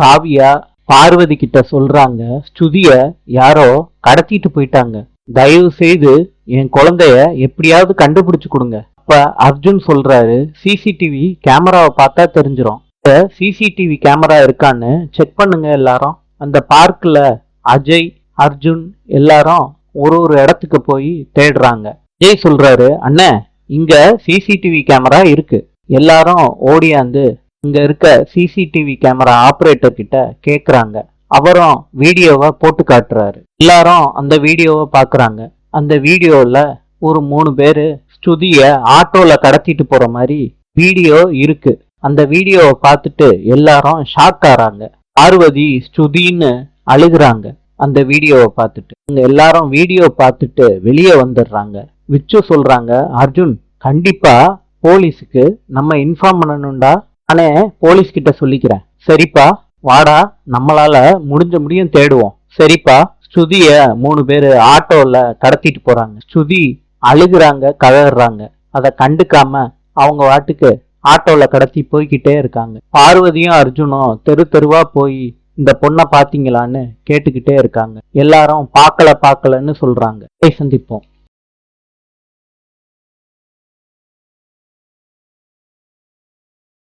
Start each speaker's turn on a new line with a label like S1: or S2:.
S1: காவியா பார்வதி கிட்ட சொல்றாங்க, ஸ்ருதிய யாரோ கடத்திட்டு போயிட்டாங்க, தயவு செய்து என் குழந்தைய எப்படியாவது கண்டுபிடிச்சு கொடுங்க. அப்ப அர்ஜுன் சொல்றாரு, சிசிடிவி கேமராவை பார்த்தா தெரிஞ்சிடும், சிசிடிவி கேமரா இருக்கான்னு செக் பண்ணுங்க எல்லாரும். அந்த பார்க்ல அஜய், அர்ஜுன் எல்லாரும் ஒரு இடத்துக்கு போய் தேடுறாங்க. அஜய் சொல்றாரு, அண்ணே இங்க சிசிடிவி கேமரா இருக்கு. எல்லாரும் ஓடியாந்து இங்க இருக்க சிசிடிவி கேமரா ஆபரேட்டர் கிட்ட கேக்குறாங்க. அவரும் வீடியோவை போட்டு காட்டுறாரு. எல்லாரும் அந்த வீடியோவை பாக்குறாங்க. அந்த வீடியோல ஒரு 3 பேரு ஸ்ருதிய ஆட்டோல கடத்திட்டு போற மாதிரி வீடியோ இருக்கு. அந்த வீடியோவை பார்த்துட்டு எல்லாரும் ஷாக் ஆறாங்க. பார்வதி ஸ்ருதின்னு அழுகுறாங்க. அந்த வீடியோவை பார்த்துட்டு இங்க எல்லாரும் வீடியோ பார்த்துட்டு வெளியே வந்துடுறாங்க. விச்சு சொல்றாங்க, அர்ஜுன் கண்டிப்பா போலீஸுக்கு நம்ம இன்ஃபார்ம் பண்ணணும்டா, நானே போலீஸ் கிட்ட சொல்லிக்கிறேன். சரிப்பா வாடா, நம்மளால முடியும் தேடுவோம். சரிப்பா. ஸ்ருதிய 3 பேரு ஆட்டோல கடத்திட்டு போறாங்க. ஸ்ருதி அழுகுறாங்க, கதறாங்க. அதை கண்டுக்காம அவங்க வாட்டுக்கு ஆட்டோல கடத்தி போய்கிட்டே இருக்காங்க. பார்வதியும் அர்ஜுனும் தெரு தெருவா போய் இந்த பொண்ணை பாத்தீங்களான்னு கேட்டுக்கிட்டே இருக்காங்க. எல்லாரும் பார்க்கலன்னு சொல்றாங்க. சந்திப்போம்.